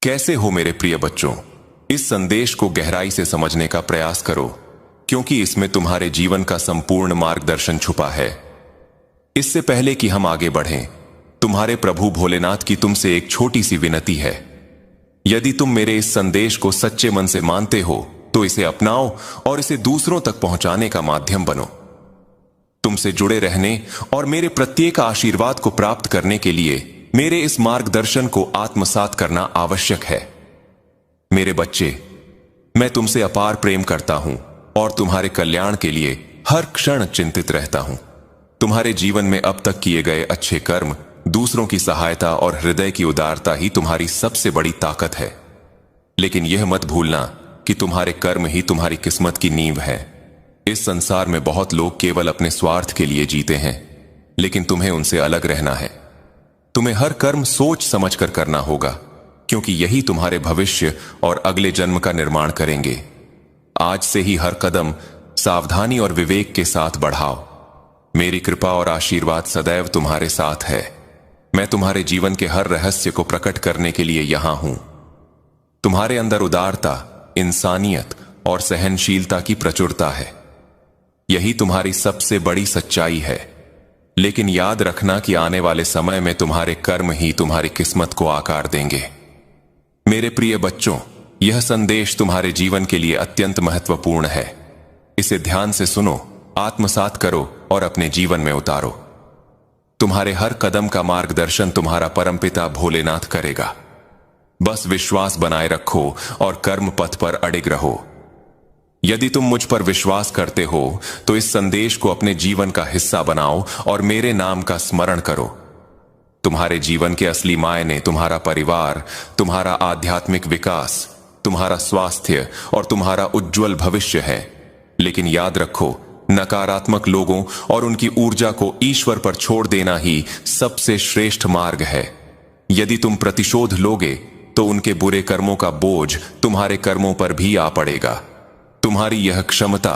कैसे हो मेरे प्रिय बच्चों। इस संदेश को गहराई से समझने का प्रयास करो, क्योंकि इसमें तुम्हारे जीवन का संपूर्ण मार्गदर्शन छुपा है। इससे पहले कि हम आगे बढ़ें, तुम्हारे प्रभु भोलेनाथ की तुमसे एक छोटी सी विनती है। यदि तुम मेरे इस संदेश को सच्चे मन से मानते हो तो इसे अपनाओ और इसे दूसरों तक पहुंचाने का माध्यम बनो। तुमसे जुड़े रहने और मेरे प्रत्येक आशीर्वाद को प्राप्त करने के लिए मेरे इस मार्गदर्शन को आत्मसात करना आवश्यक है। मेरे बच्चे, मैं तुमसे अपार प्रेम करता हूं और तुम्हारे कल्याण के लिए हर क्षण चिंतित रहता हूं। तुम्हारे जीवन में अब तक किए गए अच्छे कर्म, दूसरों की सहायता और हृदय की उदारता ही तुम्हारी सबसे बड़ी ताकत है। लेकिन यह मत भूलना कि तुम्हारे कर्म ही तुम्हारी किस्मत की नींव है। इस संसार में बहुत लोग केवल अपने स्वार्थ के लिए जीते हैं, लेकिन तुम्हें उनसे अलग रहना है। तुम्हें हर कर्म सोच समझकर करना होगा, क्योंकि यही तुम्हारे भविष्य और अगले जन्म का निर्माण करेंगे। आज से ही हर कदम सावधानी और विवेक के साथ बढ़ाओ। मेरी कृपा और आशीर्वाद सदैव तुम्हारे साथ है। मैं तुम्हारे जीवन के हर रहस्य को प्रकट करने के लिए यहां हूं। तुम्हारे अंदर उदारता, इंसानियत और सहनशीलता की प्रचुरता है। यही तुम्हारी सबसे बड़ी सच्चाई है। लेकिन याद रखना कि आने वाले समय में तुम्हारे कर्म ही तुम्हारी किस्मत को आकार देंगे। मेरे प्रिय बच्चों, यह संदेश तुम्हारे जीवन के लिए अत्यंत महत्वपूर्ण है। इसे ध्यान से सुनो, आत्मसात करो और अपने जीवन में उतारो। तुम्हारे हर कदम का मार्गदर्शन तुम्हारा परमपिता भोलेनाथ करेगा। बस विश्वास बनाए रखो और कर्म पथ पर अडिग रहो। यदि तुम मुझ पर विश्वास करते हो तो इस संदेश को अपने जीवन का हिस्सा बनाओ और मेरे नाम का स्मरण करो। तुम्हारे जीवन के असली मायने तुम्हारा परिवार, तुम्हारा आध्यात्मिक विकास, तुम्हारा स्वास्थ्य और तुम्हारा उज्जवल भविष्य है। लेकिन याद रखो, नकारात्मक लोगों और उनकी ऊर्जा को ईश्वर पर छोड़ देना ही सबसे श्रेष्ठ मार्ग है। यदि तुम प्रतिशोध लोगे तो उनके बुरे कर्मों का बोझ तुम्हारे कर्मों पर भी आ पड़ेगा। तुम्हारी यह क्षमता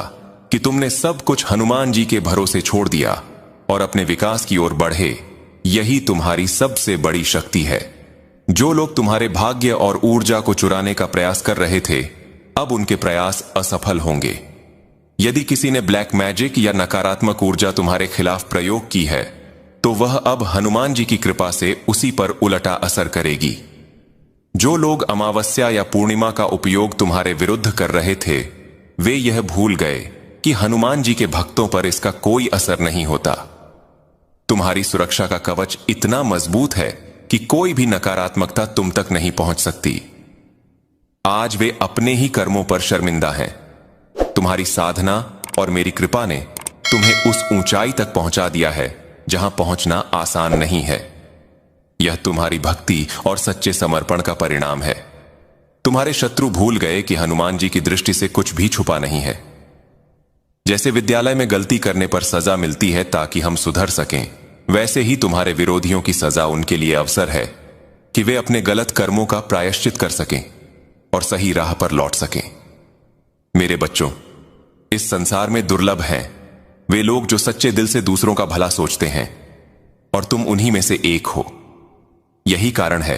कि तुमने सब कुछ हनुमान जी के भरोसे छोड़ दिया और अपने विकास की ओर बढ़े, यही तुम्हारी सबसे बड़ी शक्ति है। जो लोग तुम्हारे भाग्य और ऊर्जा को चुराने का प्रयास कर रहे थे, अब उनके प्रयास असफल होंगे। यदि किसी ने ब्लैक मैजिक या नकारात्मक ऊर्जा तुम्हारे खिलाफ प्रयोग की है, तो वह अब हनुमान जी की कृपा से उसी पर उलटा असर करेगी। जो लोग अमावस्या या पूर्णिमा का उपयोग तुम्हारे विरुद्ध कर रहे थे, वे यह भूल गए कि हनुमान जी के भक्तों पर इसका कोई असर नहीं होता। तुम्हारी सुरक्षा का कवच इतना मजबूत है कि कोई भी नकारात्मकता तुम तक नहीं पहुंच सकती। आज वे अपने ही कर्मों पर शर्मिंदा हैं। तुम्हारी साधना और मेरी कृपा ने तुम्हें उस ऊंचाई तक पहुंचा दिया है जहां पहुंचना आसान नहीं है। यह तुम्हारी भक्ति और सच्चे समर्पण का परिणाम है। तुम्हारे शत्रु भूल गए कि हनुमान जी की दृष्टि से कुछ भी छुपा नहीं है। जैसे विद्यालय में गलती करने पर सजा मिलती है ताकि हम सुधर सकें, वैसे ही तुम्हारे विरोधियों की सजा उनके लिए अवसर है कि वे अपने गलत कर्मों का प्रायश्चित कर सकें और सही राह पर लौट सकें। मेरे बच्चों, इस संसार में दुर्लभ हैं वे लोग जो सच्चे दिल से दूसरों का भला सोचते हैं, और तुम उन्हीं में से एक हो। यही कारण है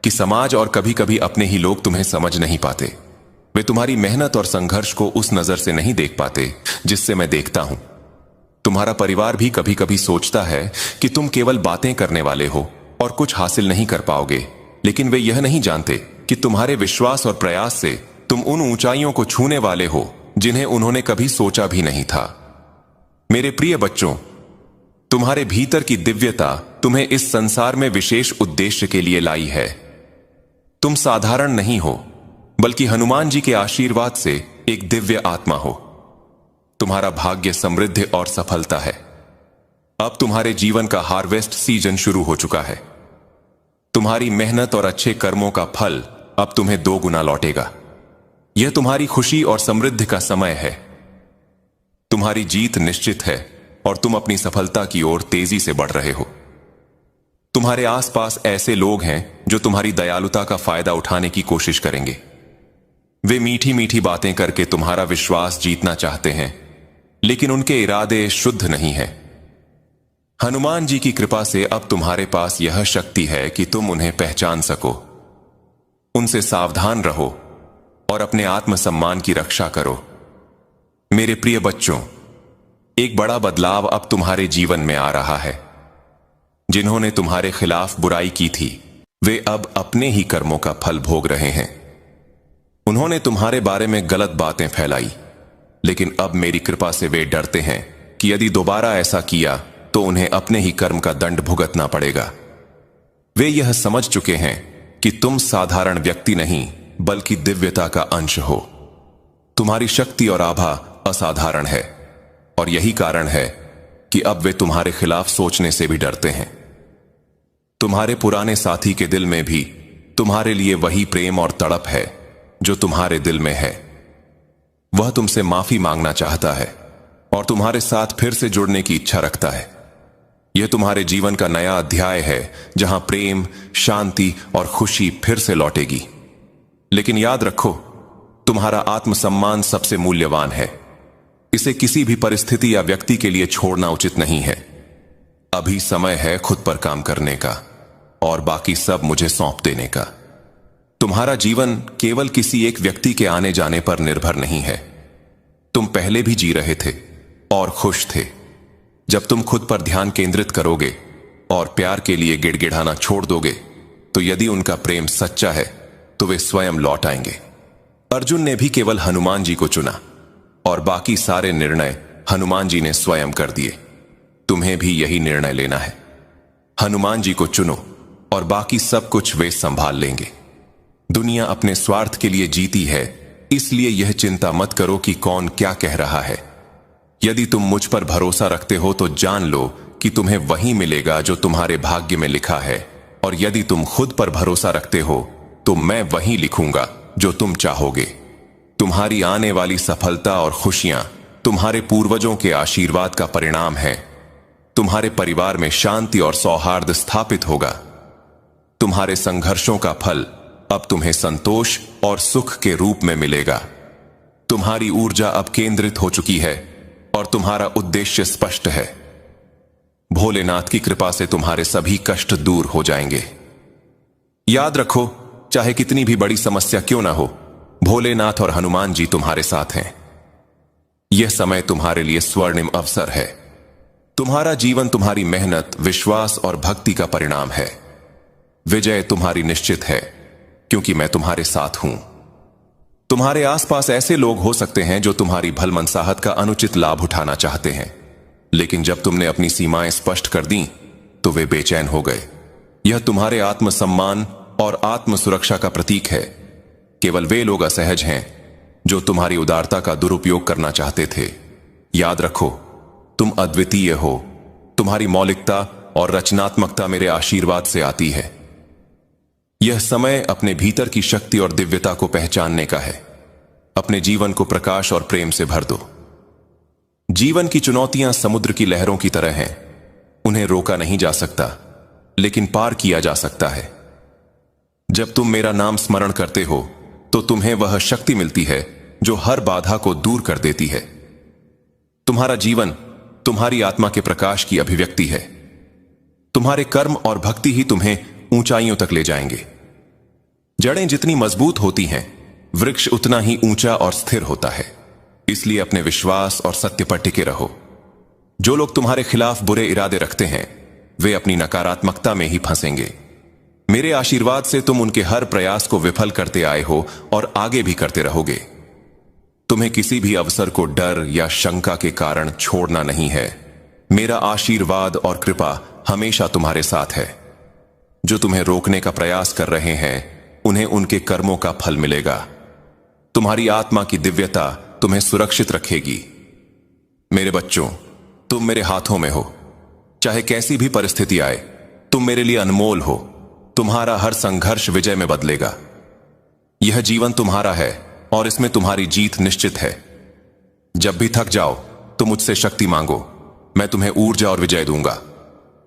कि समाज और कभी कभी अपने ही लोग तुम्हें समझ नहीं पाते। वे तुम्हारी मेहनत और संघर्ष को उस नजर से नहीं देख पाते जिससे मैं देखता हूं। तुम्हारा परिवार भी कभी कभी सोचता है कि तुम केवल बातें करने वाले हो और कुछ हासिल नहीं कर पाओगे, लेकिन वे यह नहीं जानते कि तुम्हारे विश्वास और प्रयास से तुम उन ऊंचाइयों को छूने वाले हो जिन्हें उन्होंने कभी सोचा भी नहीं था। मेरे प्रिय बच्चों, तुम्हारे भीतर की दिव्यता तुम्हें इस संसार में विशेष उद्देश्य के लिए लाई है। तुम साधारण नहीं हो, बल्कि हनुमान जी के आशीर्वाद से एक दिव्य आत्मा हो। तुम्हारा भाग्य समृद्धि और सफलता है। अब तुम्हारे जीवन का हार्वेस्ट सीजन शुरू हो चुका है। तुम्हारी मेहनत और अच्छे कर्मों का फल अब तुम्हें 2 गुना लौटेगा। यह तुम्हारी खुशी और समृद्धि का समय है। तुम्हारी जीत निश्चित है और तुम अपनी सफलता की ओर तेजी से बढ़ रहे हो। तुम्हारे आसपास ऐसे लोग हैं जो तुम्हारी दयालुता का फायदा उठाने की कोशिश करेंगे। वे मीठी मीठी बातें करके तुम्हारा विश्वास जीतना चाहते हैं, लेकिन उनके इरादे शुद्ध नहीं हैं। हनुमान जी की कृपा से अब तुम्हारे पास यह शक्ति है कि तुम उन्हें पहचान सको। उनसे सावधान रहो और अपने आत्मसम्मान की रक्षा करो। मेरे प्रिय बच्चों, एक बड़ा बदलाव अब तुम्हारे जीवन में आ रहा है। जिन्होंने तुम्हारे खिलाफ बुराई की थी, वे अब अपने ही कर्मों का फल भोग रहे हैं। उन्होंने तुम्हारे बारे में गलत बातें फैलाई, लेकिन अब मेरी कृपा से वे डरते हैं कि यदि दोबारा ऐसा किया तो उन्हें अपने ही कर्म का दंड भुगतना पड़ेगा। वे यह समझ चुके हैं कि तुम साधारण व्यक्ति नहीं बल्कि दिव्यता का अंश हो। तुम्हारी शक्ति और आभा असाधारण है, और यही कारण है कि अब वे तुम्हारे खिलाफ सोचने से भी डरते हैं। तुम्हारे पुराने साथी के दिल में भी तुम्हारे लिए वही प्रेम और तड़प है जो तुम्हारे दिल में है। वह तुमसे माफी मांगना चाहता है और तुम्हारे साथ फिर से जुड़ने की इच्छा रखता है। यह तुम्हारे जीवन का नया अध्याय है जहां प्रेम, शांति और खुशी फिर से लौटेगी। लेकिन याद रखो, तुम्हारा आत्मसम्मान सबसे मूल्यवान है। इसे किसी भी परिस्थिति या व्यक्ति के लिए छोड़ना उचित नहीं है। अभी समय है खुद पर काम करने का और बाकी सब मुझे सौंप देने का। तुम्हारा जीवन केवल किसी एक व्यक्ति के आने जाने पर निर्भर नहीं है। तुम पहले भी जी रहे थे और खुश थे। जब तुम खुद पर ध्यान केंद्रित करोगे और प्यार के लिए गिड़गिड़ाना छोड़ दोगे, तो यदि उनका प्रेम सच्चा है तो वे स्वयं लौट आएंगे। अर्जुन ने भी केवल हनुमान जी को चुना और बाकी सारे निर्णय हनुमान जी ने स्वयं कर दिए। तुम्हें भी यही निर्णय लेना है। हनुमान जी को चुनो और बाकी सब कुछ वे संभाल लेंगे। दुनिया अपने स्वार्थ के लिए जीती है, इसलिए यह चिंता मत करो कि कौन क्या कह रहा है। यदि तुम मुझ पर भरोसा रखते हो तो जान लो कि तुम्हें वही मिलेगा जो तुम्हारे भाग्य में लिखा है, और यदि तुम खुद पर भरोसा रखते हो तो मैं वही लिखूंगा जो तुम चाहोगे। तुम्हारी आने वाली सफलता और खुशियां तुम्हारे पूर्वजों के आशीर्वाद का परिणाम है। तुम्हारे परिवार में शांति और सौहार्द स्थापित होगा। तुम्हारे संघर्षों का फल अब तुम्हें संतोष और सुख के रूप में मिलेगा। तुम्हारी ऊर्जा अब केंद्रित हो चुकी है और तुम्हारा उद्देश्य स्पष्ट है। भोलेनाथ की कृपा से तुम्हारे सभी कष्ट दूर हो जाएंगे। याद रखो, चाहे कितनी भी बड़ी समस्या क्यों ना हो, भोलेनाथ और हनुमान जी तुम्हारे साथ हैं। यह समय तुम्हारे लिए स्वर्णिम अवसर है। तुम्हारा जीवन तुम्हारी मेहनत, विश्वास और भक्ति का परिणाम है। विजय तुम्हारी निश्चित है, क्योंकि मैं तुम्हारे साथ हूं। तुम्हारे आसपास ऐसे लोग हो सकते हैं जो तुम्हारी भलमनसाहत का अनुचित लाभ उठाना चाहते हैं, लेकिन जब तुमने अपनी सीमाएं स्पष्ट कर दी तो वे बेचैन हो गए। यह तुम्हारे आत्मसम्मान और आत्म सुरक्षा का प्रतीक है। केवल वे लोग असहज हैं जो तुम्हारी उदारता का दुरुपयोग करना चाहते थे। याद रखो, तुम अद्वितीय हो। तुम्हारी मौलिकता और रचनात्मकता मेरे आशीर्वाद से आती है। यह समय अपने भीतर की शक्ति और दिव्यता को पहचानने का है। अपने जीवन को प्रकाश और प्रेम से भर दो। जीवन की चुनौतियां समुद्र की लहरों की तरह हैं। उन्हें रोका नहीं जा सकता, लेकिन पार किया जा सकता है। जब तुम मेरा नाम स्मरण करते हो तो तुम्हें वह शक्ति मिलती है जो हर बाधा को दूर कर देती है। तुम्हारा जीवन तुम्हारी आत्मा के प्रकाश की अभिव्यक्ति है। तुम्हारे कर्म और भक्ति ही तुम्हें ऊंचाइयों तक ले जाएंगे। जड़ें जितनी मजबूत होती हैं, वृक्ष उतना ही ऊंचा और स्थिर होता है। इसलिए अपने विश्वास और सत्य पर टिके रहो। जो लोग तुम्हारे खिलाफ बुरे इरादे रखते हैं, वे अपनी नकारात्मकता में ही फंसेंगे। मेरे आशीर्वाद से तुम उनके हर प्रयास को विफल करते आए हो और आगे भी करते रहोगे। तुम्हें किसी भी अवसर को डर या शंका के कारण छोड़ना नहीं है। मेरा आशीर्वाद और कृपा हमेशा तुम्हारे साथ है। जो तुम्हें रोकने का प्रयास कर रहे हैं, उन्हें उनके कर्मों का फल मिलेगा। तुम्हारी आत्मा की दिव्यता तुम्हें सुरक्षित रखेगी। मेरे बच्चों, तुम मेरे हाथों में हो। चाहे कैसी भी परिस्थिति आए, तुम मेरे लिए अनमोल हो। तुम्हारा हर संघर्ष विजय में बदलेगा। यह जीवन तुम्हारा है और इसमें तुम्हारी जीत निश्चित है। जब भी थक जाओ तो मुझसे शक्ति मांगो। मैं तुम्हें ऊर्जा और विजय दूंगा।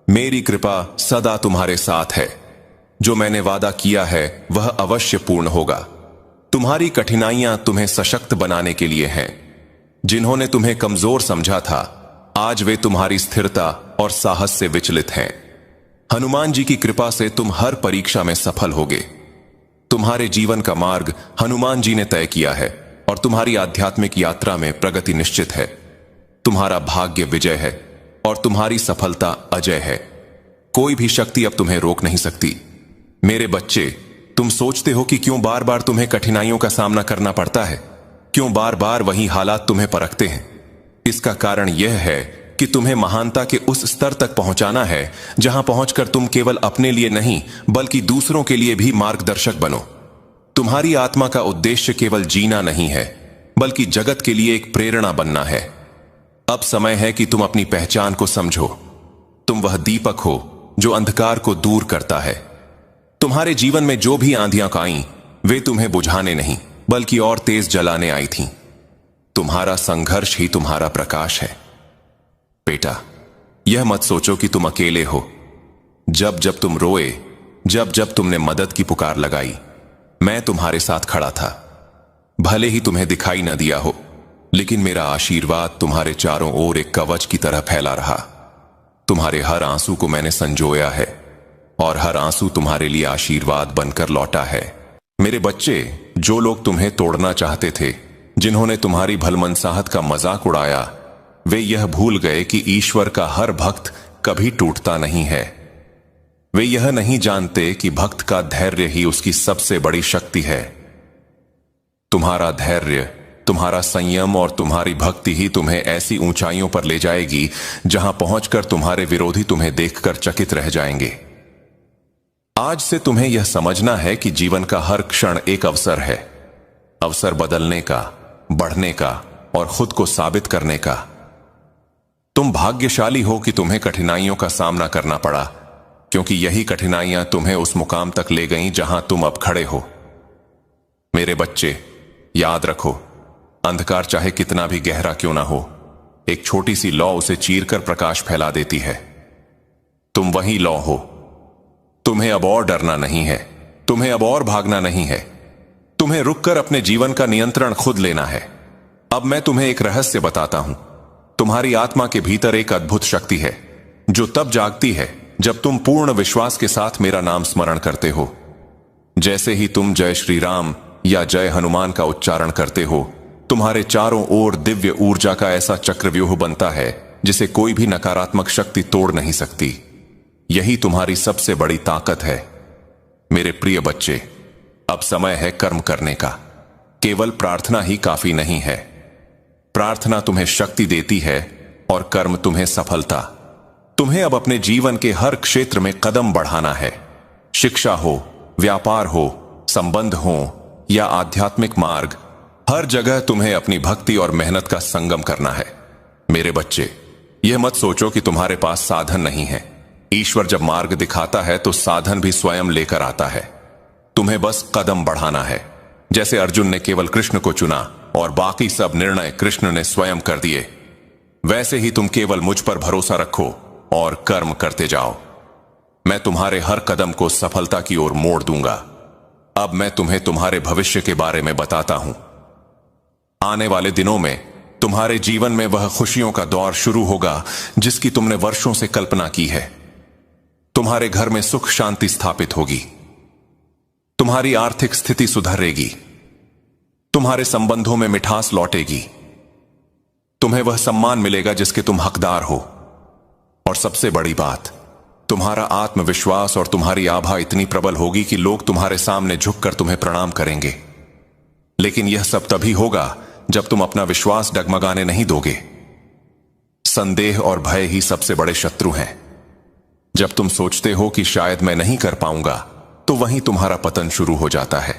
मेरी कृपा सदा तुम्हारे साथ है। जो मैंने वादा किया है वह अवश्य पूर्ण होगा। तुम्हारी कठिनाइयां तुम्हें सशक्त बनाने के लिए हैं। जिन्होंने तुम्हें कमजोर समझा था, आज वे तुम्हारी स्थिरता और साहस से विचलित हैं। हनुमान जी की कृपा से तुम हर परीक्षा में सफल होगे। तुम्हारे जीवन का मार्ग हनुमान जी ने तय किया है और तुम्हारी आध्यात्मिक यात्रा में प्रगति निश्चित है। तुम्हारा भाग्य विजय है और तुम्हारी सफलता अजय है। कोई भी शक्ति अब तुम्हें रोक नहीं सकती। मेरे बच्चे, तुम सोचते हो कि क्यों बार बार तुम्हें कठिनाइयों का सामना करना पड़ता है, क्यों बार बार वही हालात तुम्हें परखते हैं। इसका कारण यह है कि तुम्हें महानता के उस स्तर तक पहुंचाना है जहां पहुंचकर तुम केवल अपने लिए नहीं बल्कि दूसरों के लिए भी मार्गदर्शक बनो। तुम्हारी आत्मा का उद्देश्य केवल जीना नहीं है बल्कि जगत के लिए एक प्रेरणा बनना है। अब समय है कि तुम अपनी पहचान को समझो। तुम वह दीपक हो जो अंधकार को दूर करता है। तुम्हारे जीवन में जो भी आंधियां आईं, वे तुम्हें बुझाने नहीं बल्कि और तेज जलाने आई थीं। तुम्हारा संघर्ष ही तुम्हारा प्रकाश है। बेटा, यह मत सोचो कि तुम अकेले हो। जब जब तुम रोए, जब जब तुमने मदद की पुकार लगाई, मैं तुम्हारे साथ खड़ा था। भले ही तुम्हें दिखाई न दिया हो, लेकिन मेरा आशीर्वाद तुम्हारे चारों ओर एक कवच की तरह फैला रहा। तुम्हारे हर आंसू को मैंने संजोया है और हर आंसू तुम्हारे लिए आशीर्वाद बनकर लौटा है। मेरे बच्चे, जो लोग तुम्हें तोड़ना चाहते थे, जिन्होंने तुम्हारी भलमनसाहत का मजाक उड़ाया, वे यह भूल गए कि ईश्वर का हर भक्त कभी टूटता नहीं है। वे यह नहीं जानते कि भक्त का धैर्य ही उसकी सबसे बड़ी शक्ति है। तुम्हारा धैर्य, तुम्हारा संयम और तुम्हारी भक्ति ही तुम्हें ऐसी ऊंचाइयों पर ले जाएगी जहां पहुंचकर तुम्हारे विरोधी तुम्हें देखकर चकित रह जाएंगे। आज से तुम्हें यह समझना है कि जीवन का हर क्षण एक अवसर है। अवसर बदलने का, बढ़ने का और खुद को साबित करने का। तुम भाग्यशाली हो कि तुम्हें कठिनाइयों का सामना करना पड़ा, क्योंकि यही कठिनाइयां तुम्हें उस मुकाम तक ले गईं जहां तुम अब खड़े हो। मेरे बच्चे, याद रखो, अंधकार चाहे कितना भी गहरा क्यों ना हो, एक छोटी सी लौ उसे चीरकर प्रकाश फैला देती है। तुम वही लौ हो। तुम्हें अब और डरना नहीं है, तुम्हें अब और भागना नहीं है। तुम्हें रुककर अपने जीवन का नियंत्रण खुद लेना है। अब मैं तुम्हें एक रहस्य बताता हूं। तुम्हारी आत्मा के भीतर एक अद्भुत शक्ति है जो तब जागती है जब तुम पूर्ण विश्वास के साथ मेरा नाम स्मरण करते हो। जैसे ही तुम जय श्री राम या जय हनुमान का उच्चारण करते हो, तुम्हारे चारों ओर दिव्य ऊर्जा का ऐसा चक्रव्यूह बनता है जिसे कोई भी नकारात्मक शक्ति तोड़ नहीं सकती। यही तुम्हारी सबसे बड़ी ताकत है। मेरे प्रिय बच्चे, अब समय है कर्म करने का। केवल प्रार्थना ही काफी नहीं है। प्रार्थना तुम्हें शक्ति देती है और कर्म तुम्हें सफलता। तुम्हें अब अपने जीवन के हर क्षेत्र में कदम बढ़ाना है। शिक्षा हो, व्यापार हो, संबंध हो या आध्यात्मिक मार्ग, हर जगह तुम्हें अपनी भक्ति और मेहनत का संगम करना है। मेरे बच्चे, यह मत सोचो कि तुम्हारे पास साधन नहीं है। ईश्वर जब मार्ग दिखाता है तो साधन भी स्वयं लेकर आता है। तुम्हें बस कदम बढ़ाना है। जैसे अर्जुन ने केवल कृष्ण को चुना और बाकी सब निर्णय कृष्ण ने स्वयं कर दिए, वैसे ही तुम केवल मुझ पर भरोसा रखो और कर्म करते जाओ। मैं तुम्हारे हर कदम को सफलता की ओर मोड़ दूंगा। अब मैं तुम्हें तुम्हारे भविष्य के बारे में बताता हूं। आने वाले दिनों में तुम्हारे जीवन में वह खुशियों का दौर शुरू होगा जिसकी तुमने वर्षों से कल्पना की है। तुम्हारे घर में सुख शांति स्थापित होगी। तुम्हारी आर्थिक स्थिति सुधरेगी। तुम्हारे संबंधों में मिठास लौटेगी। तुम्हें वह सम्मान मिलेगा जिसके तुम हकदार हो। और सबसे बड़ी बात, तुम्हारा आत्मविश्वास और तुम्हारी आभा इतनी प्रबल होगी कि लोग तुम्हारे सामने झुककर तुम्हें प्रणाम करेंगे। लेकिन यह सब तभी होगा जब तुम अपना विश्वास डगमगाने नहीं दोगे। संदेह और भय ही सबसे बड़े शत्रु हैं। जब तुम सोचते हो कि शायद मैं नहीं कर पाऊंगा, तो वहीं तुम्हारा पतन शुरू हो जाता है।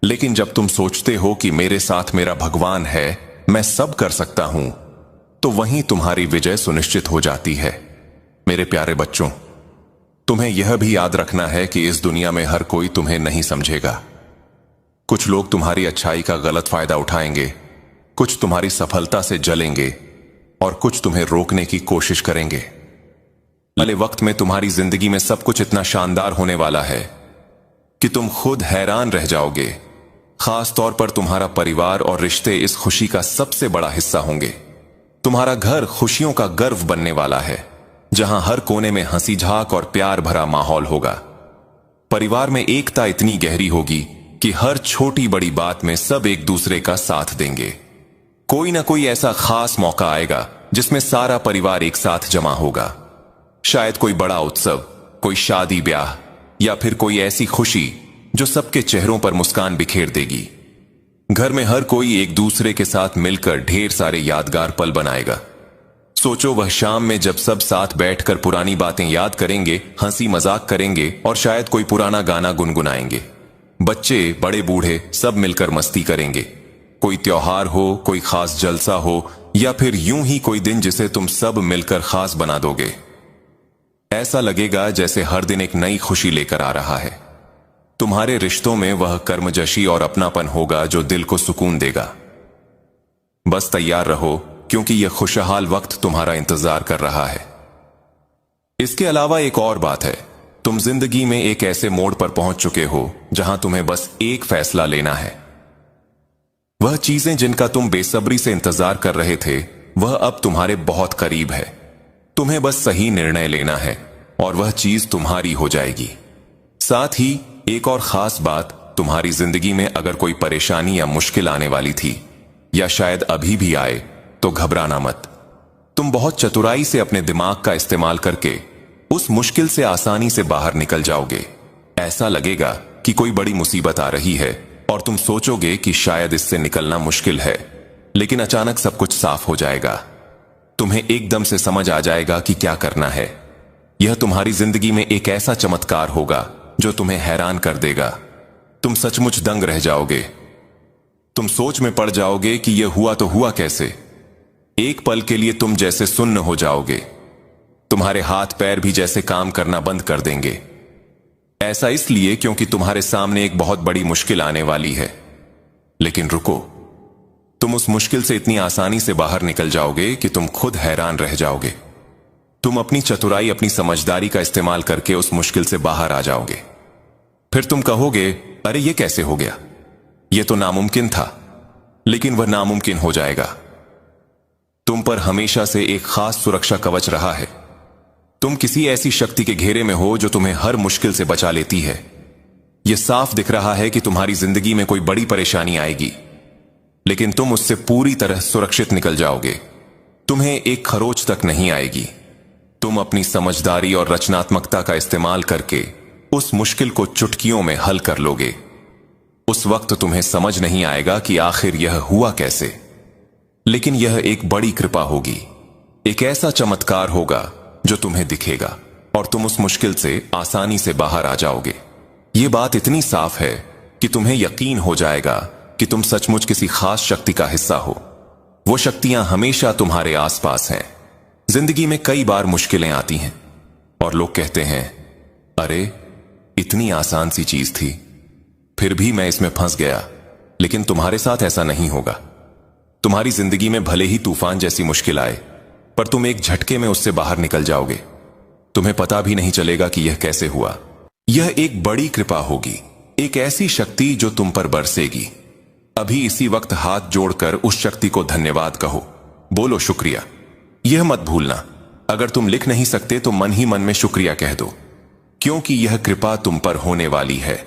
लेकिन जब तुम सोचते हो कि मेरे साथ मेरा भगवान है, मैं सब कर सकता हूं, तो वहीं तुम्हारी विजय सुनिश्चित हो जाती है। मेरे प्यारे बच्चों, तुम्हें यह भी याद रखना है कि इस दुनिया में हर कोई तुम्हें नहीं समझेगा। कुछ लोग तुम्हारी अच्छाई का गलत फायदा उठाएंगे, कुछ तुम्हारी सफलता से जलेंगे और कुछ तुम्हें रोकने की कोशिश करेंगे। अगले वक्त में तुम्हारी जिंदगी में सब कुछ इतना शानदार होने वाला है कि तुम खुद हैरान रह जाओगे। खास तौर पर तुम्हारा परिवार और रिश्ते इस खुशी का सबसे बड़ा हिस्सा होंगे। तुम्हारा घर खुशियों का गर्व बनने वाला है, जहां हर कोने में हंसी झाक और प्यार भरा माहौल होगा। परिवार में एकता इतनी गहरी होगी कि हर छोटी बड़ी बात में सब एक दूसरे का साथ देंगे। कोई ना कोई ऐसा खास मौका आएगा जिसमें सारा परिवार एक साथ जमा होगा। शायद कोई बड़ा उत्सव, कोई शादी ब्याह, या फिर कोई ऐसी खुशी जो सबके चेहरों पर मुस्कान बिखेर देगी। घर में हर कोई एक दूसरे के साथ मिलकर ढेर सारे यादगार पल बनाएगा। सोचो वह शाम में जब सब साथ बैठकर पुरानी बातें याद करेंगे, हंसी मजाक करेंगे और शायद कोई पुराना गाना गुनगुनाएंगे। बच्चे बड़े बूढ़े सब मिलकर मस्ती करेंगे। कोई त्योहार हो, कोई खास जलसा हो, या फिर यूं ही कोई दिन जिसे तुम सब मिलकर खास बना दोगे। ऐसा लगेगा जैसे हर दिन एक नई खुशी लेकर आ रहा है। तुम्हारे रिश्तों में वह कर्मजशी और अपनापन होगा जो दिल को सुकून देगा। बस तैयार रहो, क्योंकि यह खुशहाल वक्त तुम्हारा इंतजार कर रहा है। इसके अलावा एक और बात है, तुम जिंदगी में एक ऐसे मोड़ पर पहुंच चुके हो जहां तुम्हें बस एक फैसला लेना है। वह चीजें जिनका तुम बेसब्री से इंतजार कर रहे थे, वह अब तुम्हारे बहुत करीब है। तुम्हें बस सही निर्णय लेना है और वह चीज तुम्हारी हो जाएगी। साथ ही एक और खास बात, तुम्हारी जिंदगी में अगर कोई परेशानी या मुश्किल आने वाली थी, या शायद अभी भी आए, तो घबराना मत। तुम बहुत चतुराई से अपने दिमाग का इस्तेमाल करके उस मुश्किल से आसानी से बाहर निकल जाओगे। ऐसा लगेगा कि कोई बड़ी मुसीबत आ रही है और तुम सोचोगे कि शायद इससे निकलना मुश्किल है, लेकिन अचानक सब कुछ साफ हो जाएगा। तुम्हें एकदम से समझ आ जाएगा कि क्या करना है। यह तुम्हारी जिंदगी में एक ऐसा चमत्कार होगा जो तुम्हें हैरान कर देगा। तुम सचमुच दंग रह जाओगे। तुम सोच में पड़ जाओगे कि यह हुआ तो हुआ कैसे। एक पल के लिए तुम जैसे सुन्न हो जाओगे। तुम्हारे हाथ पैर भी जैसे काम करना बंद कर देंगे। ऐसा इसलिए क्योंकि तुम्हारे सामने एक बहुत बड़ी मुश्किल आने वाली है। लेकिन रुको, तुम उस मुश्किल से इतनी आसानी से बाहर निकल जाओगे कि तुम खुद हैरान रह जाओगे। तुम अपनी चतुराई, अपनी समझदारी का इस्तेमाल करके उस मुश्किल से बाहर आ जाओगे। फिर तुम कहोगे, अरे ये कैसे हो गया, ये तो नामुमकिन था। लेकिन वह नामुमकिन हो जाएगा। तुम पर हमेशा से एक खास सुरक्षा कवच रहा है। तुम किसी ऐसी शक्ति के घेरे में हो जो तुम्हें हर मुश्किल से बचा लेती है। यह साफ दिख रहा है कि तुम्हारी जिंदगी में कोई बड़ी परेशानी आएगी, लेकिन तुम उससे पूरी तरह सुरक्षित निकल जाओगे। तुम्हें एक खरोच तक नहीं आएगी। तुम अपनी समझदारी और रचनात्मकता का इस्तेमाल करके उस मुश्किल को चुटकियों में हल कर लोगे। उस वक्त तुम्हें समझ नहीं आएगा कि आखिर यह हुआ कैसे, लेकिन यह एक बड़ी कृपा होगी। एक ऐसा चमत्कार होगा जो तुम्हें दिखेगा और तुम उस मुश्किल से आसानी से बाहर आ जाओगे। यह बात इतनी साफ है कि तुम्हें यकीन हो जाएगा कि तुम सचमुच किसी खास शक्ति का हिस्सा हो। वो शक्तियां हमेशा तुम्हारे आसपास हैं। जिंदगी में कई बार मुश्किलें आती हैं और लोग कहते हैं, अरे इतनी आसान सी चीज थी, फिर भी मैं इसमें फंस गया। लेकिन तुम्हारे साथ ऐसा नहीं होगा। तुम्हारी जिंदगी में भले ही तूफान जैसी मुश्किल आए, पर तुम एक झटके में उससे बाहर निकल जाओगे। तुम्हें पता भी नहीं चलेगा कि यह कैसे हुआ। यह एक बड़ी कृपा होगी, एक ऐसी शक्ति जो तुम पर बरसेगी। अभी इसी वक्त हाथ जोड़कर उस शक्ति को धन्यवाद कहो। बोलो शुक्रिया। यह मत भूलना, अगर तुम लिख नहीं सकते तो मन ही मन में शुक्रिया कह दो, क्योंकि यह कृपा तुम पर होने वाली है।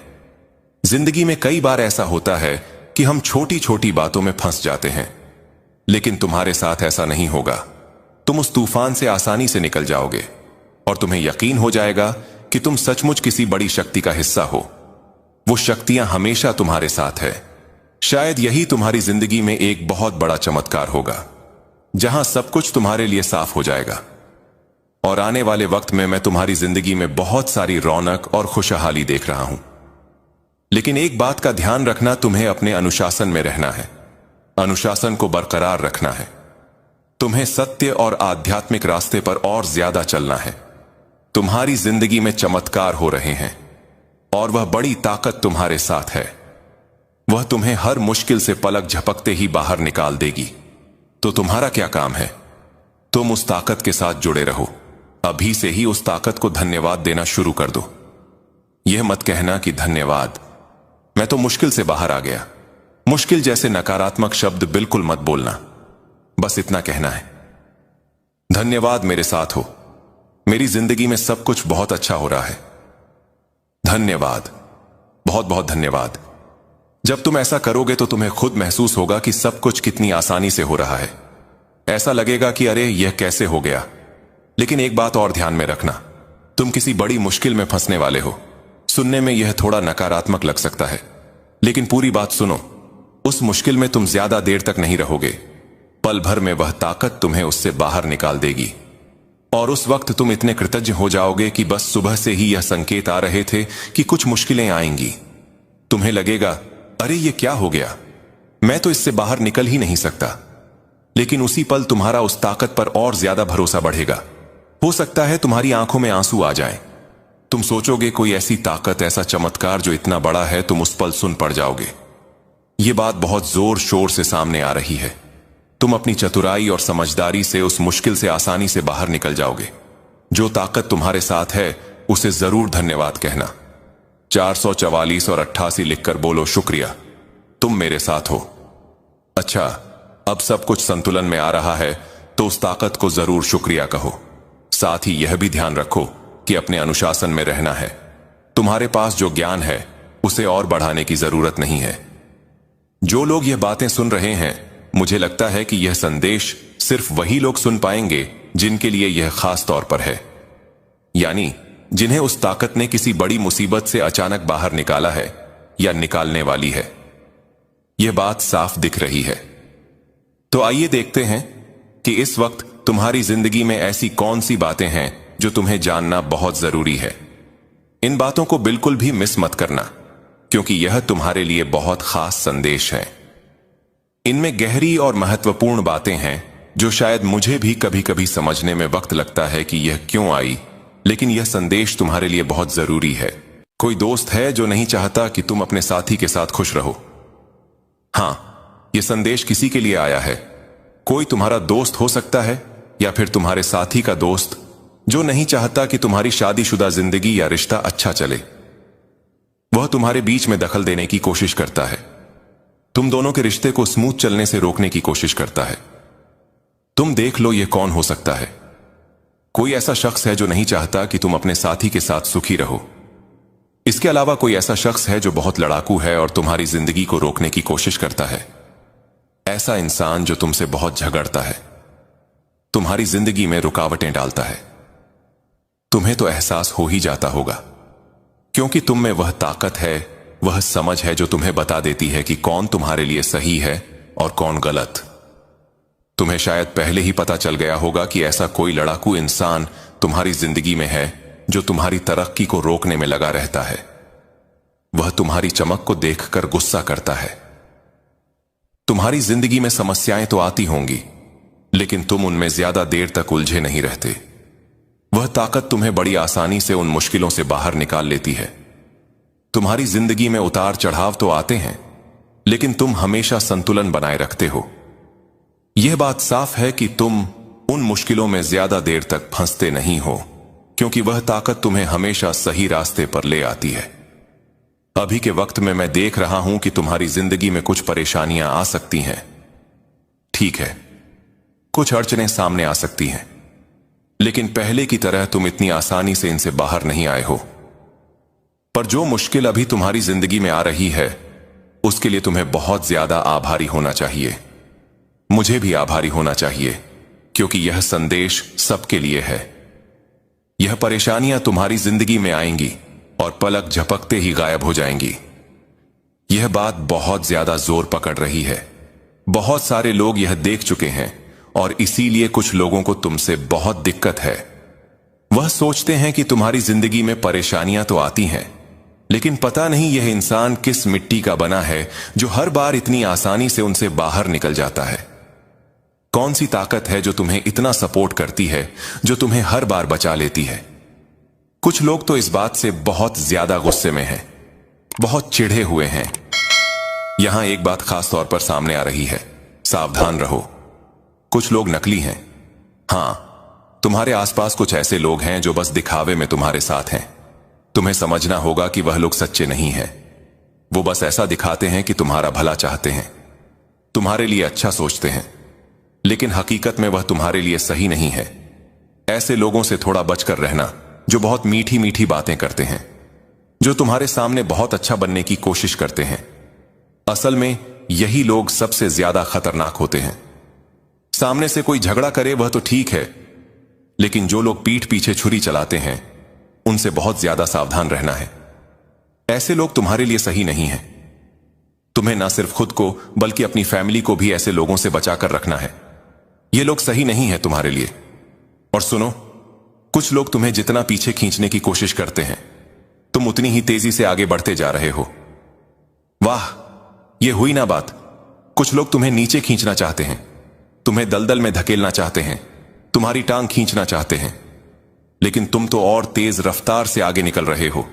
जिंदगी में कई बार ऐसा होता है कि हम छोटी छोटी बातों में फंस जाते हैं, लेकिन तुम्हारे साथ ऐसा नहीं होगा। तुम उस तूफान से आसानी से निकल जाओगे और तुम्हें यकीन हो जाएगा कि तुम सचमुच किसी बड़ी शक्ति का हिस्सा हो। वो शक्तियां हमेशा तुम्हारे साथ है। शायद यही तुम्हारी जिंदगी में एक बहुत बड़ा चमत्कार होगा, जहां सब कुछ तुम्हारे लिए साफ हो जाएगा। और आने वाले वक्त में मैं तुम्हारी जिंदगी में बहुत सारी रौनक और खुशहाली देख रहा हूं। लेकिन एक बात का ध्यान रखना, तुम्हें अपने अनुशासन में रहना है। अनुशासन को बरकरार रखना है। तुम्हें सत्य और आध्यात्मिक रास्ते पर और ज्यादा चलना है। तुम्हारी जिंदगी में चमत्कार हो रहे हैं और वह बड़ी ताकत तुम्हारे साथ है। वह तुम्हें हर मुश्किल से पलक झपकते ही बाहर निकाल देगी। तो तुम्हारा क्या काम है? तुम उस ताकत के साथ जुड़े रहो। अभी से ही उस ताकत को धन्यवाद देना शुरू कर दो। यह मत कहना कि धन्यवाद, मैं तो मुश्किल से बाहर आ गया। मुश्किल जैसे नकारात्मक शब्द बिल्कुल मत बोलना। बस इतना कहना है, धन्यवाद मेरे साथ हो। मेरी जिंदगी में सब कुछ बहुत अच्छा हो रहा है। धन्यवाद, बहुत बहुत धन्यवाद। जब तुम ऐसा करोगे तो तुम्हें खुद महसूस होगा कि सब कुछ कितनी आसानी से हो रहा है। ऐसा लगेगा कि अरे यह कैसे हो गया। लेकिन एक बात और ध्यान में रखना, तुम किसी बड़ी मुश्किल में फंसने वाले हो। सुनने में यह थोड़ा नकारात्मक लग सकता है, लेकिन पूरी बात सुनो। उस मुश्किल में तुम ज्यादा देर तक नहीं रहोगे। पल भर में वह ताकत तुम्हें उससे बाहर निकाल देगी, और उस वक्त तुम इतने कृतज्ञ हो जाओगे कि बस सुबह से ही यह संकेत आ रहे थे कि कुछ मुश्किलें आएंगी। तुम्हें लगेगा अरे ये क्या हो गया, मैं तो इससे बाहर निकल ही नहीं सकता। लेकिन उसी पल तुम्हारा उस ताकत पर और ज्यादा भरोसा बढ़ेगा। हो सकता है तुम्हारी आंखों में आंसू आ जाएं। तुम सोचोगे कोई ऐसी ताकत, ऐसा चमत्कार जो इतना बड़ा है, तुम उस पल सुन पड़ जाओगे। ये बात बहुत जोर शोर से सामने आ रही है। तुम अपनी चतुराई और समझदारी से उस मुश्किल से आसानी से बाहर निकल जाओगे। जो ताकत तुम्हारे साथ है उसे जरूर धन्यवाद कहना। 444 और 88 लिखकर बोलो शुक्रिया, तुम मेरे साथ हो। अच्छा, अब सब कुछ संतुलन में आ रहा है तो उस ताकत को जरूर शुक्रिया कहो। साथ ही यह भी ध्यान रखो कि अपने अनुशासन में रहना है। तुम्हारे पास जो ज्ञान है उसे और बढ़ाने की जरूरत नहीं है। जो लोग यह बातें सुन रहे हैं, मुझे लगता है कि यह संदेश सिर्फ वही लोग सुन पाएंगे जिनके लिए यह खास तौर पर है, यानी जिन्हें उस ताकत ने किसी बड़ी मुसीबत से अचानक बाहर निकाला है या निकालने वाली है। यह बात साफ दिख रही है। तो आइए देखते हैं कि इस वक्त तुम्हारी जिंदगी में ऐसी कौन सी बातें हैं जो तुम्हें जानना बहुत जरूरी है। इन बातों को बिल्कुल भी मिस मत करना, क्योंकि यह तुम्हारे लिए बहुत खास संदेश है। इनमें गहरी और महत्वपूर्ण बातें हैं जो शायद मुझे भी कभी कभी समझने में वक्त लगता है कि यह क्यों आई, लेकिन यह संदेश तुम्हारे लिए बहुत जरूरी है। कोई दोस्त है जो नहीं चाहता कि तुम अपने साथी के साथ खुश रहो। हां, यह संदेश किसी के लिए आया है। कोई तुम्हारा दोस्त हो सकता है या फिर तुम्हारे साथी का दोस्त जो नहीं चाहता कि तुम्हारी शादीशुदा जिंदगी या रिश्ता अच्छा चले। वह तुम्हारे बीच में दखल देने की कोशिश करता है। तुम दोनों के रिश्ते को स्मूथ चलने से रोकने की कोशिश करता है। तुम देख लो यह कौन हो सकता है। कोई ऐसा शख्स है जो नहीं चाहता कि तुम अपने साथी के साथ सुखी रहो। इसके अलावा कोई ऐसा शख्स है जो बहुत लड़ाकू है और तुम्हारी जिंदगी को रोकने की कोशिश करता है। ऐसा इंसान जो तुमसे बहुत झगड़ता है, तुम्हारी जिंदगी में रुकावटें डालता है। तुम्हें तो एहसास हो ही जाता होगा, क्योंकि तुम में वह ताकत है, वह समझ है जो तुम्हें बता देती है कि कौन तुम्हारे लिए सही है और कौन गलत। तुम्हें शायद पहले ही पता चल गया होगा कि ऐसा कोई लड़ाकू इंसान तुम्हारी जिंदगी में है जो तुम्हारी तरक्की को रोकने में लगा रहता है। वह तुम्हारी चमक को देखकर गुस्सा करता है। तुम्हारी जिंदगी में समस्याएं तो आती होंगी, लेकिन तुम उनमें ज्यादा देर तक उलझे नहीं रहते। वह ताकत तुम्हें बड़ी आसानी से उन मुश्किलों से बाहर निकाल लेती है। तुम्हारी जिंदगी में उतार चढ़ाव तो आते हैं, लेकिन तुम हमेशा संतुलन बनाए रखते हो। यह बात साफ है कि तुम उन मुश्किलों में ज्यादा देर तक फंसते नहीं हो, क्योंकि वह ताकत तुम्हें हमेशा सही रास्ते पर ले आती है। अभी के वक्त में मैं देख रहा हूं कि तुम्हारी जिंदगी में कुछ परेशानियां आ सकती हैं। ठीक है, कुछ अड़चनें सामने आ सकती हैं, लेकिन पहले की तरह तुम इतनी आसानी से इनसे बाहर नहीं आए हो। पर जो मुश्किल अभी तुम्हारी जिंदगी में आ रही है, उसके लिए तुम्हें बहुत ज्यादा आभारी होना चाहिए। मुझे भी आभारी होना चाहिए, क्योंकि यह संदेश सबके लिए है। यह परेशानियां तुम्हारी जिंदगी में आएंगी और पलक झपकते ही गायब हो जाएंगी। यह बात बहुत ज्यादा जोर पकड़ रही है। बहुत सारे लोग यह देख चुके हैं और इसीलिए कुछ लोगों को तुमसे बहुत दिक्कत है। वह सोचते हैं कि तुम्हारी जिंदगी में परेशानियां तो आती हैं, लेकिन पता नहीं यह इंसान किस मिट्टी का बना है जो हर बार इतनी आसानी से उनसे बाहर निकल जाता है। कौन सी ताकत है जो तुम्हें इतना सपोर्ट करती है, जो तुम्हें हर बार बचा लेती है। कुछ लोग तो इस बात से बहुत ज्यादा गुस्से में हैं, बहुत चिढ़े हुए हैं। यहां एक बात खास तौर पर सामने आ रही है, सावधान रहो। कुछ लोग नकली हैं। हां, तुम्हारे आसपास कुछ ऐसे लोग हैं जो बस दिखावे में तुम्हारे साथ हैं। तुम्हें समझना होगा कि वह लोग सच्चे नहीं हैं। वो बस ऐसा दिखाते हैं कि तुम्हारा भला चाहते हैं, तुम्हारे लिए अच्छा सोचते हैं, लेकिन हकीकत में वह तुम्हारे लिए सही नहीं है। ऐसे लोगों से थोड़ा बचकर रहना जो बहुत मीठी मीठी बातें करते हैं। जो तुम्हारे सामने बहुत अच्छा बनने की कोशिश करते हैं। असल में यही लोग सबसे ज्यादा खतरनाक होते हैं। सामने से कोई झगड़ा करे वह तो ठीक है, लेकिन जो लोग पीठ पीछे छुरी चलाते हैं उनसे बहुत ज्यादा सावधान रहना है। ऐसे लोग तुम्हारे लिए सही नहीं हैं। तुम्हें ना सिर्फ खुद को बल्कि अपनी फैमिली को भी ऐसे लोगों से बचाकर रखना है। ये लोग सही नहीं है तुम्हारे लिए। और सुनो, कुछ लोग तुम्हें जितना पीछे खींचने की कोशिश करते हैं तुम उतनी ही तेजी से आगे बढ़ते जा रहे हो। वाह, ये हुई ना बात। कुछ लोग तुम्हें नीचे खींचना चाहते हैं, तुम्हें दलदल में धकेलना चाहते हैं, तुम्हारी टांग खींचना चाहते हैं, लेकिन तुम तो और तेज रफ्तार से आगे निकल रहे हो।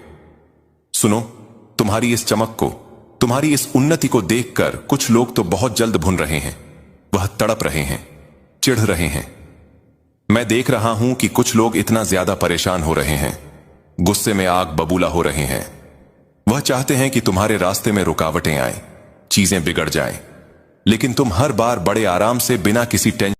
सुनो, तुम्हारी इस चमक को, तुम्हारी इस उन्नति को देखकर कुछ लोग तो बहुत जल्द भुन रहे हैं। वह तड़प रहे हैं, चिढ़ रहे हैं। मैं देख रहा हूं कि कुछ लोग इतना ज्यादा परेशान हो रहे हैं, गुस्से में आग बबूला हो रहे हैं। वह चाहते हैं कि तुम्हारे रास्ते में रुकावटें आएं, चीजें बिगड़ जाएं, लेकिन तुम हर बार बड़े आराम से बिना किसी टेंशन